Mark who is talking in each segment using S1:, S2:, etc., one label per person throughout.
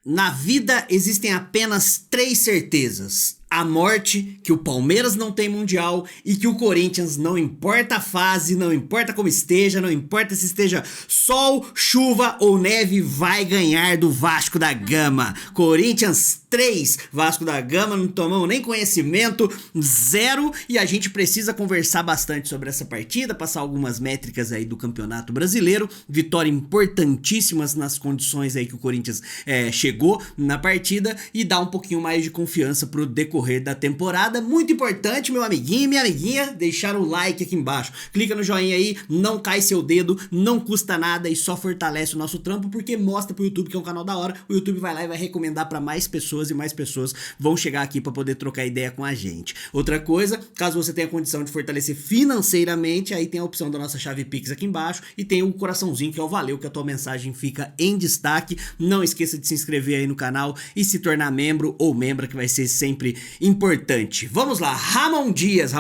S1: Na vida existem apenas três certezas: a morte, que o Palmeiras não tem mundial e que o Corinthians, não importa a fase, não importa como esteja, não importa se esteja sol, chuva ou neve, vai ganhar do Vasco da Gama. Corinthians 3, Vasco da Gama, não tomamos nem conhecimento, 0, e a gente precisa conversar bastante sobre essa partida, passar algumas métricas aí do Campeonato Brasileiro, vitória importantíssimas nas condições aí que o Corinthians chegou na partida e dar um pouquinho mais de confiança pro decorrer da temporada. Muito importante, meu amiguinho e minha amiguinha, deixar o like aqui embaixo, clica no joinha aí, não cai seu dedo, não custa nada e só fortalece o nosso trampo, porque mostra pro YouTube que é um canal da hora, o YouTube vai lá e vai recomendar pra mais pessoas e mais pessoas vão chegar aqui pra poder trocar ideia com a gente. Outra coisa, caso você tenha condição de fortalecer financeiramente, aí tem a opção da nossa chave Pix aqui embaixo e tem o coraçãozinho que é o valeu, que a tua mensagem fica em destaque. Não esqueça de se inscrever aí no canal e se tornar membro ou membra, que vai ser sempre importante. Vamos lá, Ramon Dias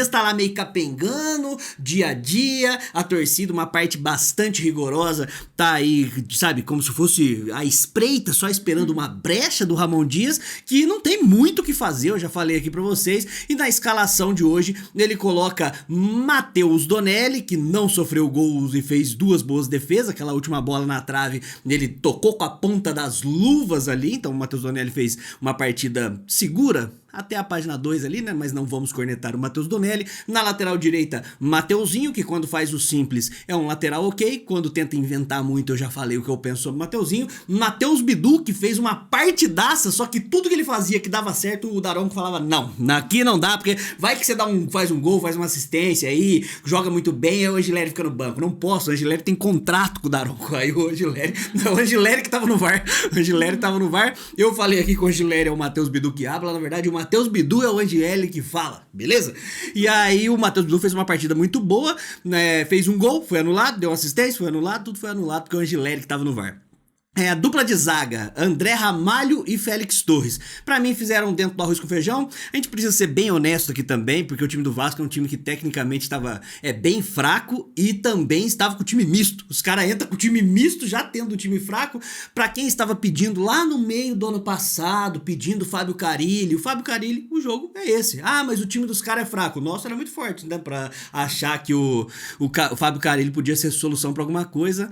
S1: tá lá meio capengando, dia a dia, a torcida, uma parte bastante rigorosa, tá aí, sabe, como se fosse a espreita, só esperando uma brecha do Ramon Dias, que não tem muito o que fazer, eu já falei aqui pra vocês, e na escalação de hoje, ele coloca Matheus Donelli, que não sofreu gols e fez duas boas defesas, aquela última bola na trave, ele tocou com a ponta das luvas ali, então o Matheus Donelli fez uma partida segura, até a página 2 ali, né, mas não vamos cornetar o Matheus Donelli. Na lateral direita, Mateuzinho, que quando faz o simples é um lateral ok, quando tenta inventar muito eu já falei o que eu penso sobre o Mateuzinho. Matheus Bidu, que fez uma partidaça, só que tudo que ele fazia que dava certo, o Daronco falava, não, aqui não dá, porque vai que você faz um gol, faz uma assistência aí, joga muito bem, aí o Angileri fica no banco. Não posso, o Angileri tem contrato com o Daronco, aí o Angileri que tava no VAR, eu falei aqui que o Angileri é o Matheus Bidu que habla, na verdade o Matheus Bidu é o Angieli que fala, beleza? E aí o Matheus Bidu fez uma partida muito boa, né, fez um gol, foi anulado, deu assistência, foi anulado, tudo foi anulado porque o Angileri que tava no VAR. A dupla de zaga, André Ramalho e Félix Torres, pra mim fizeram dentro do arroz com feijão. A gente precisa ser bem honesto aqui também, porque o time do Vasco é um time que tecnicamente estava bem fraco e também estava com o time misto. Os caras entram com o time misto já tendo um time fraco. Pra quem estava pedindo lá no meio do ano passado, pedindo o Fábio Carille, o jogo é esse. Ah, mas o time dos caras é fraco. O nosso era muito forte, né? Pra achar que o Fábio Carille podia ser solução pra alguma coisa.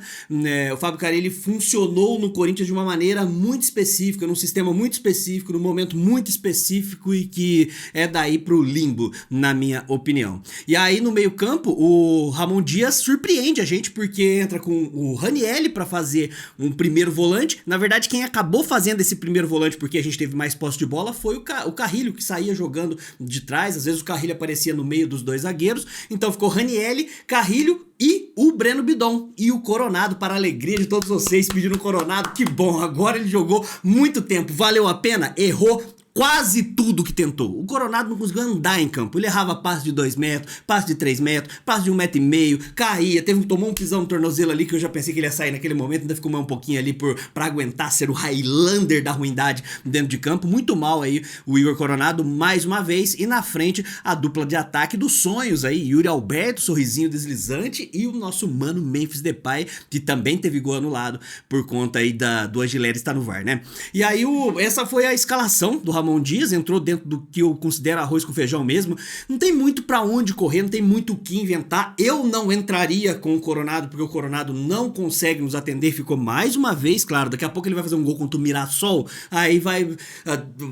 S1: O Fábio Carille funcionou no Corinthians de uma maneira muito específica, num sistema muito específico, num momento muito específico e que é daí pro limbo, na minha opinião. E aí no meio campo, o Ramon Dias surpreende a gente porque entra com o Ranielli pra fazer um primeiro volante. Na verdade, quem acabou fazendo esse primeiro volante, porque a gente teve mais posse de bola, foi o Carrilho, que saía jogando de trás. Às vezes o Carrilho aparecia no meio dos dois zagueiros. Então ficou Ranielli, Carrilho e o Breno Bidon. E o Coronado, para a alegria de todos vocês, pediram o Coronado. Que bom, agora ele jogou muito tempo. Valeu a pena? Errou quase tudo que tentou. O Coronado não conseguiu andar em campo. Ele errava passe de 2 metros, passe de 3 metros, passe de 1,5 metro, caía, tomou um pisão no tornozelo ali que eu já pensei que ele ia sair naquele momento, ainda ficou mais um pouquinho ali pra aguentar ser o Highlander da ruindade dentro de campo. Muito mal aí o Igor Coronado mais uma vez. E na frente a dupla de ataque dos sonhos aí, Yuri Alberto, sorrisinho deslizante, e o nosso mano Memphis Depay, que também teve gol anulado por conta aí do Angileri estar no VAR, né? E aí essa foi a escalação do Ramon Dias, entrou dentro do que eu considero arroz com feijão mesmo. Não tem muito pra onde correr, não tem muito o que inventar. Eu não entraria com o Coronado, porque o Coronado não consegue nos atender. Ficou mais uma vez, claro, daqui a pouco ele vai fazer um gol contra o Mirassol, aí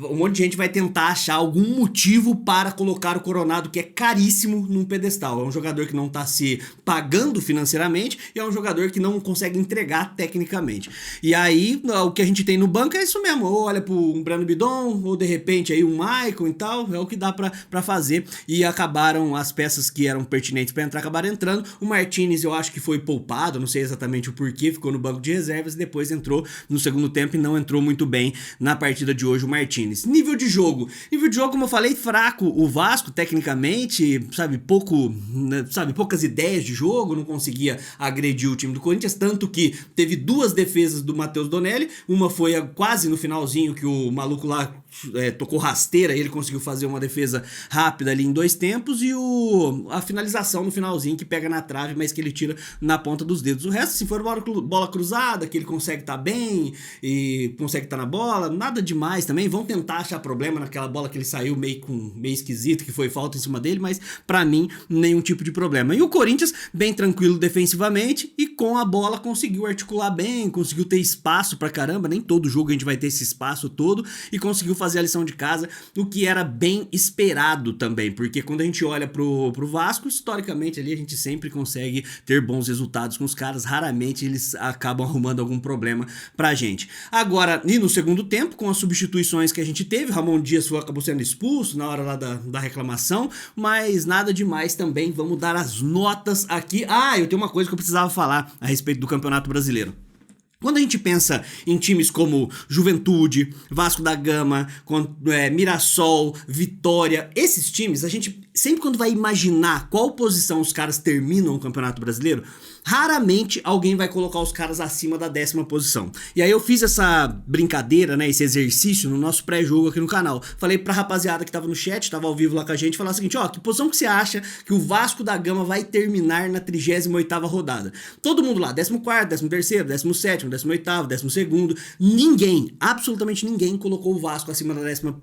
S1: um monte de gente vai tentar achar algum motivo para colocar o Coronado, que é caríssimo, num pedestal. É um jogador que não tá se pagando financeiramente e é um jogador que não consegue entregar tecnicamente. E aí o que a gente tem no banco é isso mesmo, ou olha pro Breno Bidon, ou de repente aí um Maicon e tal, é o que dá pra fazer. E acabaram as peças que eram pertinentes pra entrar, acabaram entrando. O Martinez eu acho que foi poupado, não sei exatamente o porquê, ficou no banco de reservas e depois entrou no segundo tempo e não entrou muito bem na partida de hoje o Martinez. Nível de jogo, como eu falei, fraco o Vasco tecnicamente, poucas ideias de jogo, não conseguia agredir o time do Corinthians, tanto que teve duas defesas do Matheus Donelli, uma foi quase no finalzinho que o maluco lá tocou rasteira, ele conseguiu fazer uma defesa rápida ali em 2 tempos, e a finalização no finalzinho que pega na trave, mas que ele tira na ponta dos dedos. O resto, se for bola cruzada, que ele consegue estar bem e consegue estar na bola, nada demais também. Vão tentar achar problema naquela bola que ele saiu meio esquisito, que foi falta em cima dele, mas pra mim, nenhum tipo de problema. E o Corinthians, bem tranquilo defensivamente, e com a bola conseguiu articular bem, conseguiu ter espaço pra caramba, nem todo jogo a gente vai ter esse espaço todo, e conseguiu fazer a lição de casa, o que era bem esperado também, porque quando a gente olha pro Vasco, historicamente ali a gente sempre consegue ter bons resultados com os caras, raramente eles acabam arrumando algum problema pra gente. Agora, e no segundo tempo, com as substituições que a gente teve, Ramon Dias acabou sendo expulso na hora lá da reclamação, mas nada demais também. Vamos dar as notas aqui. Eu tenho uma coisa que eu precisava falar a respeito do Campeonato Brasileiro. Quando a gente pensa em times como Juventude, Vasco da Gama, Mirassol, Vitória, esses times, a gente sempre quando vai imaginar qual posição os caras terminam o Campeonato Brasileiro, raramente alguém vai colocar os caras acima da 10ª posição. E aí eu fiz essa brincadeira, né, esse exercício no nosso pré-jogo aqui no canal. Falei pra rapaziada que tava no chat, tava ao vivo lá com a gente, falar o seguinte, que posição que você acha que o Vasco da Gama vai terminar na 38ª rodada? Todo mundo lá, 14º, 13º, 17º, 18º, 12º, ninguém, absolutamente ninguém colocou o Vasco acima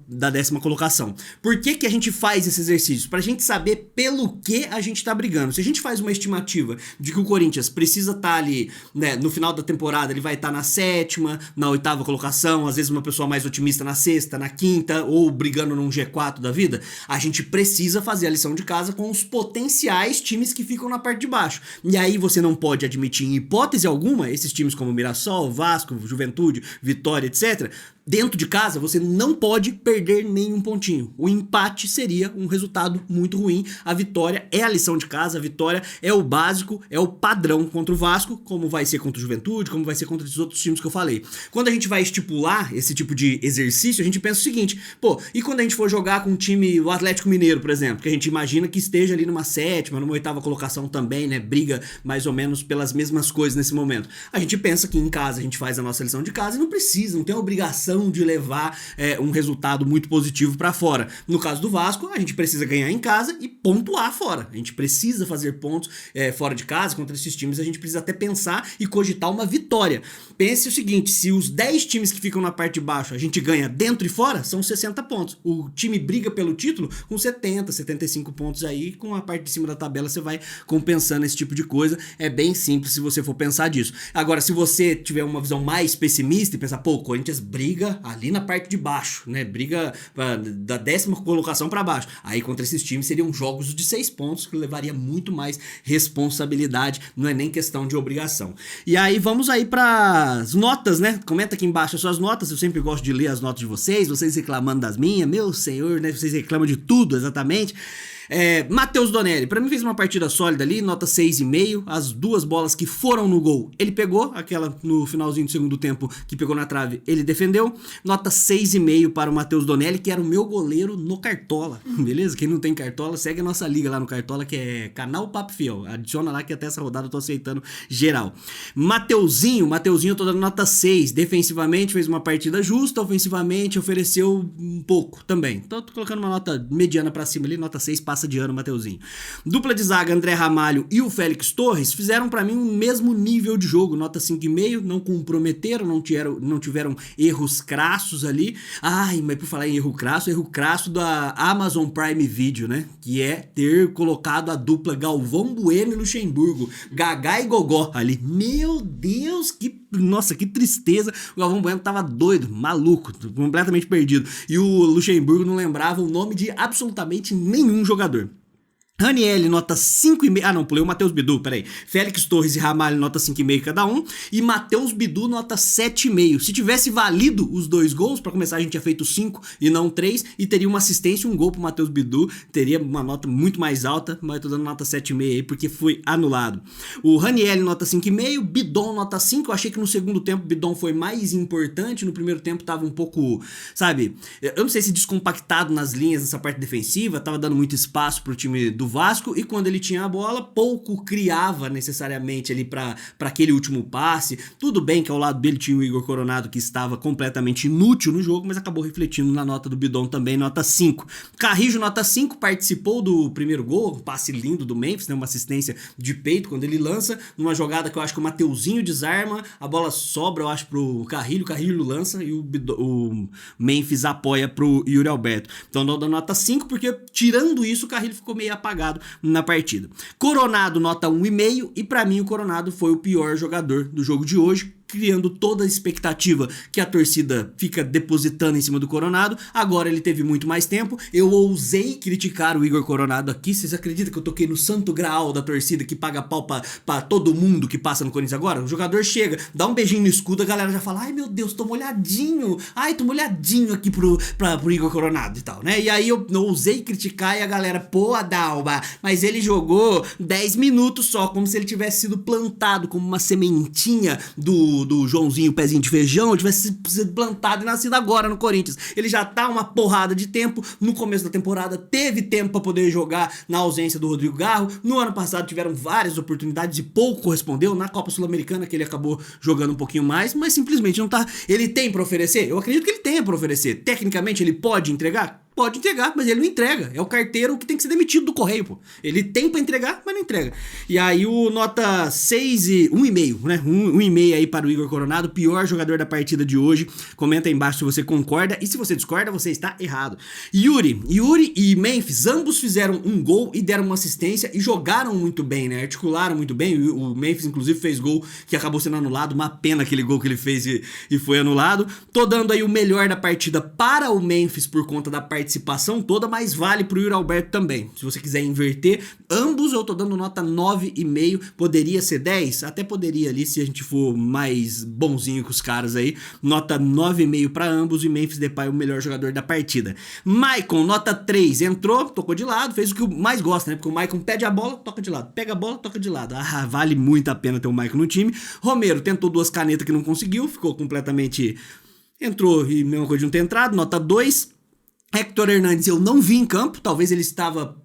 S1: da 10ª colocação. Por que a gente faz esse exercício? Pra gente saber pelo que a gente tá brigando. Se a gente faz uma estimativa de que o Corinthians precisa estar ali, né, no final da temporada ele vai estar na 7ª, na 8ª colocação, às vezes uma pessoa mais otimista na 6ª, na 5ª, ou brigando num G4 da vida, a gente precisa fazer a lição de casa com os potenciais times que ficam na parte de baixo. E aí você não pode admitir em hipótese alguma, esses times como Mirassol, Vasco, Juventude, Vitória, etc., dentro de casa, você não pode perder nenhum pontinho. O empate seria um resultado muito ruim. A vitória é a lição de casa, a vitória é o básico, é o padrão contra o Vasco, como vai ser contra o Juventude, como vai ser contra esses outros times que eu falei. Quando a gente vai estipular esse tipo de exercício, a gente pensa o seguinte, e quando a gente for jogar com um time, o Atlético Mineiro, por exemplo, que a gente imagina que esteja ali numa 7ª, numa 8ª colocação também, né, briga mais ou menos pelas mesmas coisas nesse momento. A gente pensa que em casa a gente faz a nossa lição de casa e não tem a obrigação de levar um resultado muito positivo pra fora. No caso do Vasco, a gente precisa ganhar em casa e pontuar fora. A gente precisa fazer pontos fora de casa contra esses times, a gente precisa até pensar e cogitar uma vitória. Pense o seguinte, se os 10 times que ficam na parte de baixo a gente ganha dentro e fora, são 60 pontos. O time briga pelo título com 70, 75 pontos aí, com a parte de cima da tabela você vai compensando esse tipo de coisa. É bem simples se você for pensar disso. Agora, se você tiver uma visão mais pessimista e pensar, o Corinthians briga ali na parte de baixo, né? Briga da 10ª colocação para baixo. Aí contra esses times seriam jogos de 6 pontos, que levaria muito mais responsabilidade, não é nem questão de obrigação. E aí vamos aí para as notas, né? Comenta aqui embaixo as suas notas, eu sempre gosto de ler as notas de vocês reclamando das minhas, meu senhor, né? Vocês reclamam de tudo, exatamente. Matheus Donelli, pra mim fez uma partida sólida ali, nota 6,5, as 2 bolas que foram no gol, ele pegou, aquela no finalzinho do segundo tempo que pegou na trave, ele defendeu, nota 6,5 para o Matheus Donelli, que era o meu goleiro no Cartola, beleza? Quem não tem Cartola, segue a nossa liga lá no Cartola, que é Canal Papo Fiel, adiciona lá que até essa rodada eu tô aceitando geral. Mateuzinho eu tô dando nota 6, defensivamente fez uma partida justa, ofensivamente ofereceu um pouco também, então tô colocando uma nota mediana pra cima ali, nota 6, passa de ano, Mateuzinho. Dupla de zaga, André Ramalho e o Félix Torres fizeram pra mim um mesmo nível de jogo, nota 5,5, não comprometeram, não tiveram erros crassos ali. Mas por falar em erro crasso da Amazon Prime Video, né? Que é ter colocado a dupla Galvão Bueno e Luxemburgo, Gagá e Gogó ali. Meu Deus, que tristeza. O Galvão Bueno tava doido, maluco, completamente perdido. E o Luxemburgo não lembrava o nome de absolutamente nenhum jogador. Raniel, nota 5,5. Pulei o Matheus Bidu, peraí. Félix Torres e Ramalho, nota 5,5 cada um. E Matheus Bidu, nota 7,5. Se tivesse valido os 2 gols, pra começar a gente tinha feito 5 e não 3. E teria uma assistência e um gol pro Matheus Bidu. Teria uma nota muito mais alta, mas eu tô dando nota 7,5 aí porque foi anulado. O Raniel, nota 5,5. Bidon, nota 5. Eu achei que no segundo tempo o Bidon foi mais importante. No primeiro tempo tava um pouco, sabe, eu não sei se descompactado nas linhas nessa parte defensiva. Tava dando muito espaço pro time do do Vasco, e quando ele tinha a bola, pouco criava necessariamente ali para aquele último passe. Tudo bem que ao lado dele tinha o Igor Coronado, que estava completamente inútil no jogo, mas acabou refletindo na nota do Bidon também, nota 5. Carrijo, nota 5, participou do primeiro gol, um passe lindo do Memphis, né, uma assistência de peito quando ele lança, numa jogada que eu acho que o Mateuzinho desarma, a bola sobra, eu acho, pro Carrilho, o Carrilho lança e o Memphis apoia pro Yuri Alberto. Então dou nota 5, porque tirando isso, o Carrilho ficou meio apagado na partida. Coronado, nota 1,5, e pra mim o Coronado foi o pior jogador do jogo de hoje, criando toda a expectativa que a torcida fica depositando em cima do Coronado. Agora ele teve muito mais tempo. Eu ousei criticar o Igor Coronado aqui. Vocês acreditam que eu toquei no santo graal da torcida que paga pau pra todo mundo que passa no Corinthians agora? O jogador chega, dá um beijinho no escudo, a galera já fala: ai meu Deus, tô molhadinho. Ai, tô molhadinho aqui pro Igor Coronado e tal, né? E aí eu ousei criticar e a galera: pô, Adalba, mas ele jogou 10 minutos só, como se ele tivesse sido plantado como uma sementinha do Joãozinho Pezinho de Feijão, tivesse sido plantado e nascido agora no Corinthians. Ele já tá uma porrada de tempo. No começo da temporada teve tempo pra poder jogar na ausência do Rodrigo Garro. No ano passado tiveram várias oportunidades e pouco correspondeu. Na Copa Sul-Americana que ele acabou jogando um pouquinho mais, mas simplesmente não tá. Ele tem pra oferecer? Eu acredito que ele tenha pra oferecer. Tecnicamente ele pode entregar? Pode entregar, mas ele não entrega. É o carteiro que tem que ser demitido do correio, pô. Ele tem pra entregar, mas não entrega. E aí o nota 6 e 1,5, né? 1,5 aí para o Igor Coronado, pior jogador da partida de hoje. Comenta aí embaixo se você concorda, e se você discorda, você está errado. Yuri e Memphis, ambos fizeram um gol e deram uma assistência e jogaram muito bem, né? Articularam muito bem. O Memphis, inclusive, fez gol que acabou sendo anulado. Uma pena aquele gol que ele fez e foi anulado. Tô dando aí o melhor da partida para o Memphis por conta da participação toda, mas vale pro Yuri Alberto também. Se você quiser inverter, ambos eu tô dando nota 9,5. Poderia ser 10? Até poderia ali, se a gente for mais bonzinho com os caras aí. Nota 9,5 para ambos, e Memphis Depay o melhor jogador da partida. Maicon, nota 3. Entrou, tocou de lado, fez o que mais gosta, né? Porque o Maicon pede a bola, toca de lado. Pega a bola, toca de lado. Ah, vale muito a pena ter o Maicon no time. Romero tentou 2 canetas que não conseguiu, ficou completamente... Entrou e mesma coisa de não ter entrado, nota 2. Hector Hernandes eu não vi em campo, talvez ele estava,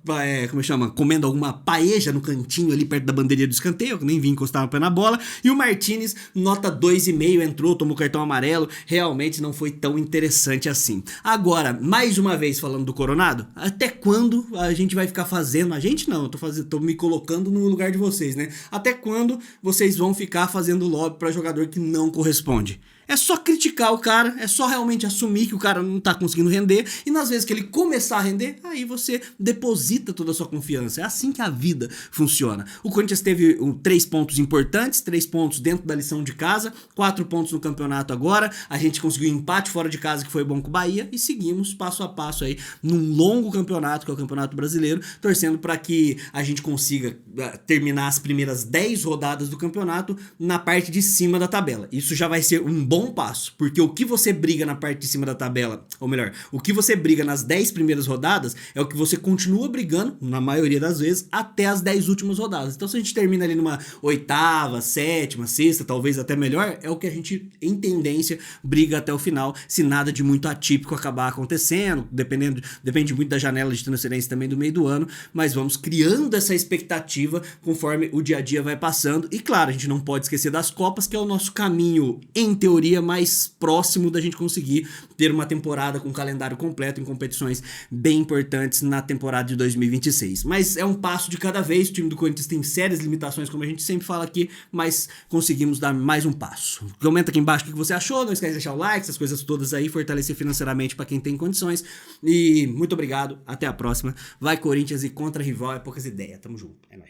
S1: comendo alguma paeja no cantinho ali perto da bandeirinha do escanteio, que nem vi encostar o pé na bola. E o Martinez, nota 2,5, entrou, tomou cartão amarelo, realmente não foi tão interessante assim. Agora, mais uma vez falando do Coronado, até quando a gente vai ficar fazendo, a gente não, tô me colocando no lugar de vocês, né? Até quando vocês vão ficar fazendo lobby para jogador que não corresponde? É só criticar o cara, é só realmente assumir que o cara não tá conseguindo render, e nas vezes que ele começar a render, aí você deposita toda a sua confiança. É assim que a vida funciona. O Corinthians teve 3 pontos importantes, 3 pontos dentro da lição de casa, 4 pontos no campeonato agora, a gente conseguiu um empate fora de casa que foi bom com o Bahia, e seguimos passo a passo aí num longo campeonato, que é o Campeonato Brasileiro, torcendo para que a gente consiga terminar as primeiras 10 rodadas do campeonato na parte de cima da tabela. Isso já vai ser um bom passo, porque o que você briga na parte de cima da tabela, ou melhor, o que você briga nas 10 primeiras rodadas é o que você continua brigando, na maioria das vezes, até as 10 últimas rodadas. Então se a gente termina ali numa 8ª, 7ª, 6ª, talvez até melhor, é o que a gente, em tendência, briga até o final, se nada de muito atípico acabar acontecendo, depende muito da janela de transferência também do meio do ano, mas vamos criando essa expectativa conforme o dia a dia vai passando. E claro, a gente não pode esquecer das Copas, que é o nosso caminho, em teoria, mais próximo da gente conseguir ter uma temporada com calendário completo em competições bem importantes na temporada de 2026. Mas é um passo de cada vez. O time do Corinthians tem sérias limitações, como a gente sempre fala aqui, mas conseguimos dar mais um passo. Comenta aqui embaixo o que você achou, não esquece de deixar o like, essas coisas todas aí, fortalecer financeiramente para quem tem condições. E muito obrigado, até a próxima. Vai Corinthians, e contra rival é poucas ideias. Tamo junto, é nóis.